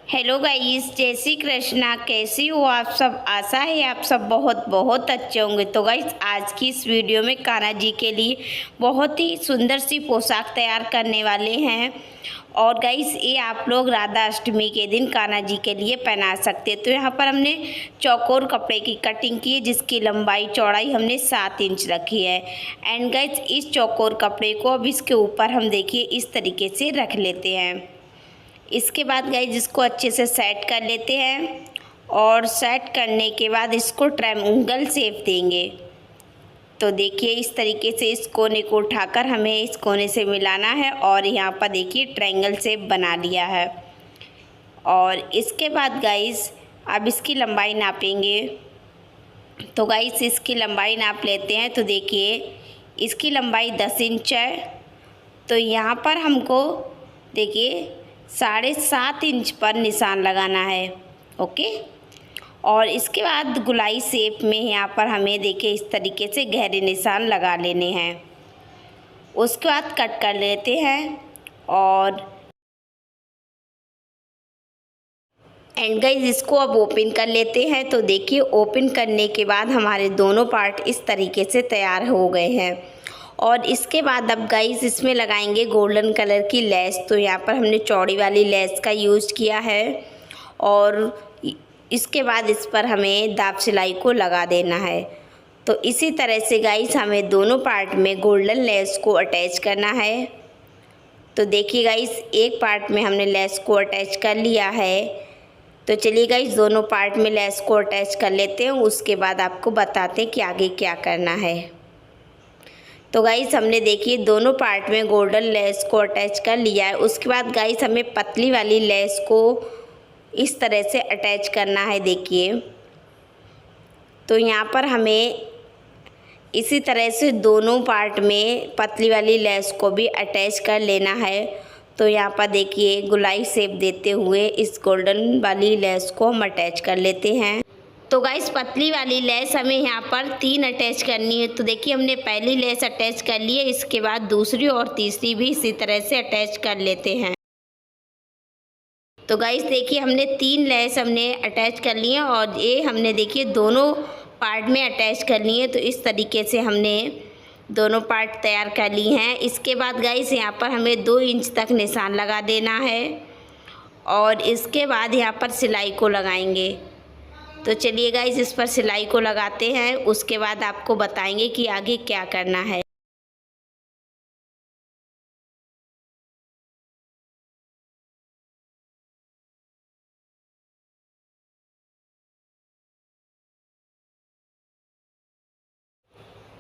Hello guys, जय श्री कृष्णा। कैसी हो आप सब? आशा है आप सब बहुत बहुत अच्छे होंगे। तो गाइस, आज की इस वीडियो में कान्हा जी के लिए बहुत ही सुंदर सी पोशाक तैयार करने वाले हैं। और गाइस, ये आप लोग राधा अष्टमी के दिन कान्हा जी के लिए पहना सकते हैं। तो यहाँ पर हमने चौकोर कपड़े की कटिंग की है, जिसकी लंबाई चौड़ाई हमने 7 इंच रखी है। एंड गाइस, इस चौकोर कपड़े को अब इसके ऊपर हम देखिए इस तरीके से रख लेते हैं। इसके बाद गाइस, इसको अच्छे से सेट कर लेते हैं और सेट करने के बाद इसको ट्रायंगल शेप देंगे। तो देखिए इस तरीके से इस कोने को उठाकर हमें इस कोने से मिलाना है और यहाँ पर देखिए ट्रायंगल शेप बना लिया है। और इसके बाद गाइस, अब इसकी लंबाई नापेंगे। तो गाइस, इसकी लंबाई नाप लेते हैं। तो देखिए इसकी लंबाई 10 इंच है। तो यहाँ पर हमको देखिए 7.5 इंच पर निशान लगाना है। ओके। और इसके बाद गोलाई शेप में यहाँ पर हमें देखिए इस तरीके से गहरे निशान लगा लेने हैं। उसके बाद कट कर लेते हैं और एंड गाइस, इसको अब ओपन कर लेते हैं। तो देखिए ओपन करने के बाद हमारे दोनों पार्ट इस तरीके से तैयार हो गए हैं। और इसके बाद अब गाइस, इसमें लगाएंगे गोल्डन कलर की लेस। तो यहाँ पर हमने चौड़ी वाली लेस का यूज़ किया है। और इसके बाद इस पर हमें दाब सिलाई को लगा देना है। तो इसी तरह से गाइस, हमें दोनों पार्ट में गोल्डन लेस को अटैच करना है। तो देखिए गाइस, एक पार्ट में हमने लेस को अटैच कर लिया है। तो चलिए गाइस, दोनों पार्ट में लेस को अटैच कर लेते हैं। उसके बाद आपको बताते हैं कि आगे क्या करना है। तो गाइस, हमने देखिए दोनों पार्ट में गोल्डन लेस को अटैच कर लिया है। उसके बाद गाइस, हमें पतली वाली लेस को इस तरह से अटैच करना है। देखिए तो यहाँ पर हमें इसी तरह से दोनों पार्ट में पतली वाली लेस को भी अटैच कर लेना है। तो यहाँ पर देखिए गोलाई शेप देते हुए इस गोल्डन वाली लेस को हम अटैच कर लेते हैं। तो गाइस, पतली वाली लेस हमें यहाँ पर 3 अटैच करनी है। तो देखिए हमने पहली लेस अटैच कर ली है। इसके बाद दूसरी और तीसरी भी इसी तरह से अटैच कर लेते हैं। तो गाइस देखिए, हमने 3 लेस हमने अटैच कर ली है और ये हमने देखिए दोनों पार्ट में अटैच करनी है। तो इस तरीके से हमने दोनों पार्ट तैयार कर ली हैं। इसके बाद गाइस, यहाँ पर हमें 2 इंच तक निशान लगा देना है और इसके बाद यहाँ पर सिलाई को लगाएंगे। तो चलिए गाइस, इस पर सिलाई को लगाते हैं। उसके बाद आपको बताएंगे कि आगे क्या करना है।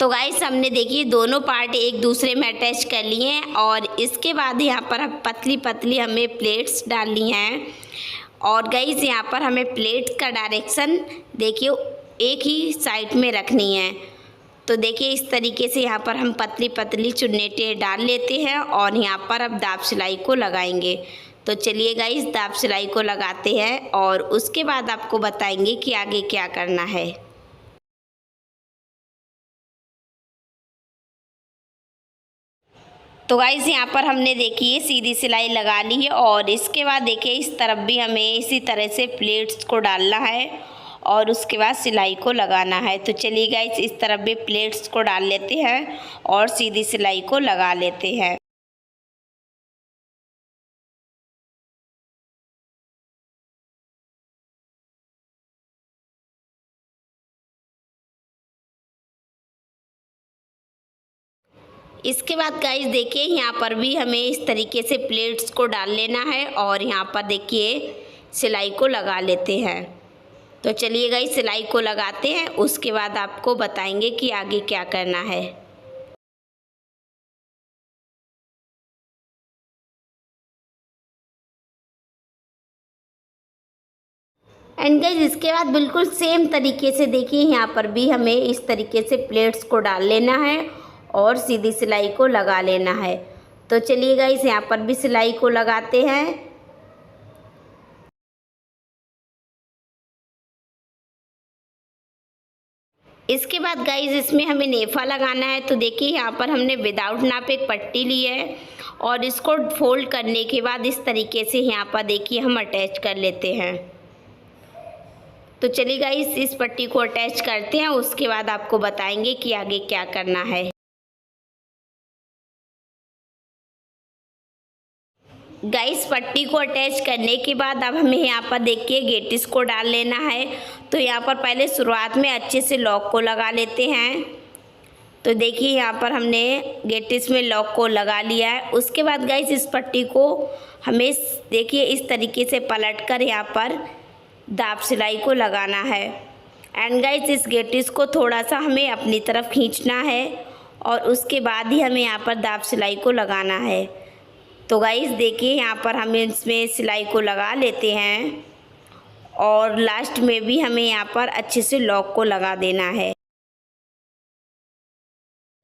तो गाइस, हमने देखिए दोनों पार्ट एक दूसरे में अटैच कर लिए हैं और इसके बाद यहाँ पर पतली पतली हमें प्लेट्स डालनी हैं। और गाइस, यहाँ पर हमें प्लेट का डायरेक्शन देखिए एक ही साइड में रखनी है। तो देखिए इस तरीके से यहाँ पर हम पतली पतली चुन्नेटें डाल लेते हैं और यहाँ पर अब दाब सिलाई को लगाएंगे। तो चलिए गाइस, दाब सिलाई को लगाते हैं और उसके बाद आपको बताएंगे कि आगे क्या करना है। तो गाइस, यहाँ पर हमने देखिए सीधी सिलाई लगा ली है और इसके बाद देखिए इस तरफ भी हमें इसी तरह से प्लेट्स को डालना है और उसके बाद सिलाई को लगाना है। तो चलिए गाइस, इस तरफ भी प्लेट्स को डाल लेते हैं और सीधी सिलाई को लगा लेते हैं। इसके बाद गाइस देखिए, यहाँ पर भी हमें इस तरीके से प्लेट्स को डाल लेना है और यहाँ पर देखिए सिलाई को लगा लेते हैं। तो चलिए गाइस, सिलाई को लगाते हैं। उसके बाद आपको बताएंगे कि आगे क्या करना है। एंड गाइस, इसके बाद बिल्कुल सेम तरीके से देखिए यहाँ पर भी हमें इस तरीके से प्लेट्स को डाल लेना है और सीधी सिलाई को लगा लेना है। तो चलिए गाइस, यहाँ पर भी सिलाई को लगाते हैं। इसके बाद गाइस, इसमें हमें नेफा लगाना है। तो देखिए यहाँ पर हमने विदाउट नाप एक पट्टी ली है और इसको फोल्ड करने के बाद इस तरीके से यहाँ पर देखिए हम अटैच कर लेते हैं। तो चलिए गाइस इस पट्टी को अटैच करते हैं, उसके बाद आपको बताएंगे कि आगे क्या करना है। गाइस पट्टी को अटैच करने के बाद अब हमें यहाँ पर देखिए गेटिस को डाल लेना है। तो यहाँ पर पहले शुरुआत में अच्छे से लॉक को लगा लेते हैं। तो देखिए यहाँ पर हमने गेटिस में लॉक को लगा लिया है। उसके बाद गाइस इस पट्टी को हमें देखिए इस तरीके से पलटकर यहाँ पर दाब सिलाई को लगाना है। एंड गाइस इस गेटिस को थोड़ा सा हमें अपनी तरफ खींचना है और उसके बाद ही हमें यहाँ पर दाब सिलाई को लगाना है। तो गाइस देखिए यहाँ पर हम इसमें सिलाई को लगा लेते हैं और लास्ट में भी हमें यहाँ पर अच्छे से लॉक को लगा देना है।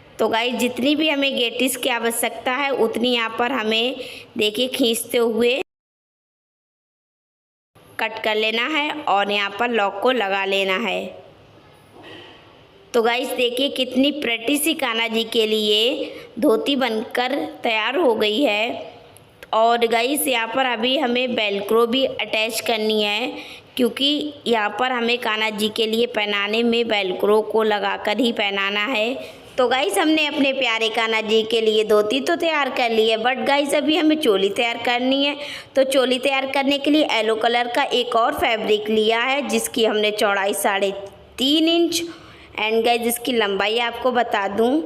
तो गाइस जितनी भी हमें गेटिस की आवश्यकता है उतनी यहाँ पर हमें देखिए खींचते हुए कट कर लेना है और यहाँ पर लॉक को लगा लेना है। तो गाइस देखिए कितनी प्रेटी सी कान्हा जी के लिए धोती बनकर तैयार हो गई है। और गाइस यहाँ पर अभी हमें बेल्क्रो भी अटैच करनी है, क्योंकि यहाँ पर हमें कान्हा जी के लिए पहनाने में बेल्क्रो को लगाकर ही पहनाना है। तो गाइस हमने अपने प्यारे कान्हा जी के लिए धोती तो तैयार कर ली है, बट गाइस अभी हमें चोली तैयार करनी है। तो चोली तैयार करने के लिए येलो कलर का एक और फैब्रिक लिया है, जिसकी हमने चौड़ाई 3.5 इंच एंड गाइस इसकी लंबाई आपको बता दूं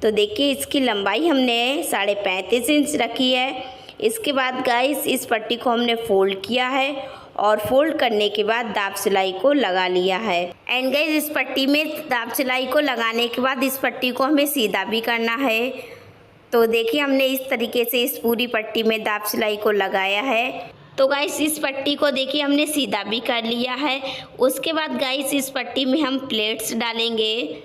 तो देखिए इसकी लंबाई हमने 35.5 इंच रखी है। इसके बाद गाइस इस पट्टी को हमने फोल्ड किया है और फोल्ड करने के बाद दाब सिलाई को लगा लिया है। एंड गाइस इस पट्टी में दाब सिलाई को लगाने के बाद इस पट्टी को हमें सीधा भी करना है। तो देखिए हमने इस तरीके से इस पूरी पट्टी में दाब सिलाई को लगाया है। तो गाइस इस पट्टी को देखिए हमने सीधा भी कर लिया है। उसके बाद गाइस इस पट्टी में हम प्लेट्स डालेंगे।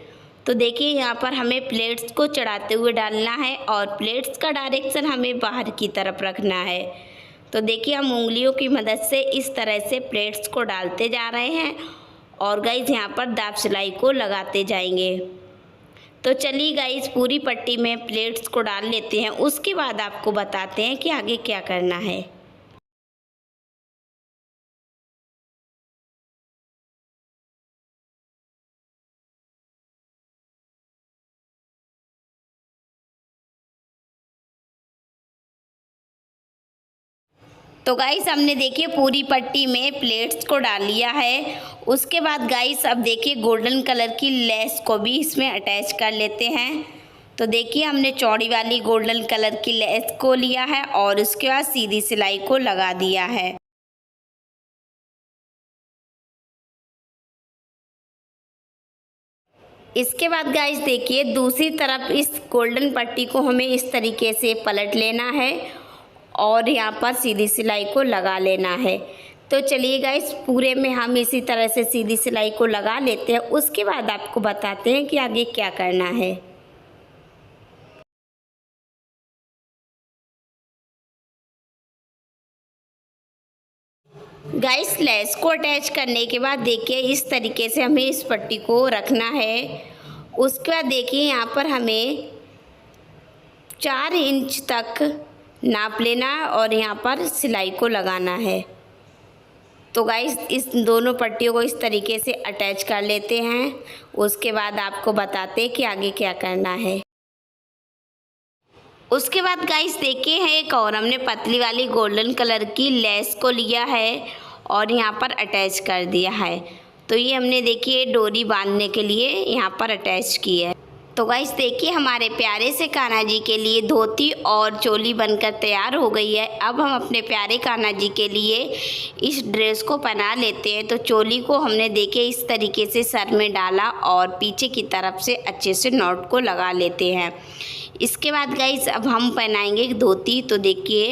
तो देखिए यहाँ पर हमें प्लेट्स को चढ़ाते हुए डालना है और प्लेट्स का डायरेक्शन हमें बाहर की तरफ रखना है। तो देखिए हम उंगलियों की मदद से इस तरह से प्लेट्स को डालते जा रहे हैं और गाइस यहाँ पर दाब सिलाई को लगाते जाएंगे। तो चलिए गाइस पूरी पट्टी में प्लेट्स को डाल लेते हैं, उसके बाद आपको बताते हैं कि आगे क्या करना है। तो गाइस हमने देखिए पूरी पट्टी में प्लेट्स को डाल लिया है। उसके बाद गाइस अब देखिए गोल्डन कलर की लेस को भी इसमें अटैच कर लेते हैं। तो देखिए हमने चौड़ी वाली गोल्डन कलर की लेस को लिया है और उसके बाद सीधी सिलाई को लगा दिया है। इसके बाद गाइस देखिए दूसरी तरफ इस गोल्डन पट्टी को हमें इस तरीके से पलट लेना है और यहाँ पर सीधी सिलाई को लगा लेना है। तो चलिए गाइस पूरे में हम इसी तरह से सीधी सिलाई को लगा लेते हैं, उसके बाद आपको बताते हैं कि आगे क्या करना है। गाइस लेस को अटैच करने के बाद देखिए इस तरीके से हमें इस पट्टी को रखना है। उसके बाद देखिए यहाँ पर हमें 4 इंच तक नाप लेना है और यहाँ पर सिलाई को लगाना है। तो गाइस इस दोनों पट्टियों को इस तरीके से अटैच कर लेते हैं, उसके बाद आपको बताते हैं कि आगे क्या करना है। उसके बाद गाइस देखिए है एक और हमने पतली वाली गोल्डन कलर की लेस को लिया है और यहाँ पर अटैच कर दिया है। तो ये हमने देखिए डोरी बांधने के लिए यहाँ पर अटैच की है। तो गाइस देखिए हमारे प्यारे से कान्हा जी के लिए धोती और चोली बनकर तैयार हो गई है। अब हम अपने प्यारे कान्हा जी के लिए इस ड्रेस को पहना लेते हैं। तो चोली को हमने देखिए इस तरीके से सर में डाला और पीछे की तरफ से अच्छे से नॉट को लगा लेते हैं। इसके बाद गाइस अब हम पहनाएंगे धोती। तो देखिए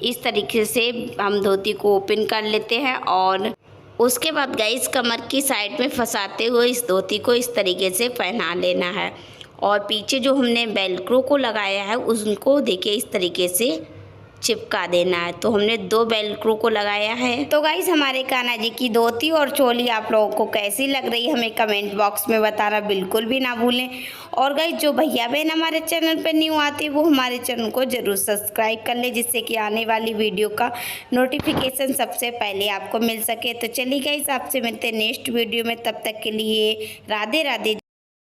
इस तरीके से हम धोती को ओपन कर लेते हैं और उसके बाद गाइस कमर की साइड में फंसाते हुए इस धोती को इस तरीके से पहना लेना है और पीछे जो हमने वेलक्रो को लगाया है उसको देखिए इस तरीके से चिपका देना है। तो हमने 2 वेलक्रो को लगाया है। तो गाइस हमारे कान्हा जी की धोती और चोली आप लोगों को कैसी लग रही है हमें कमेंट बॉक्स में बताना बिल्कुल भी ना भूलें। और गाइस जो भैया बहन हमारे चैनल पर न्यू आते हैं वो हमारे चैनल को ज़रूर सब्सक्राइब कर ले, जिससे कि आने वाली वीडियो का नोटिफिकेशन सबसे पहले आपको मिल सके। तो चलिए गाइस आपसे मिलते हैं नेक्स्ट वीडियो में, तब तक के लिए राधे राधे।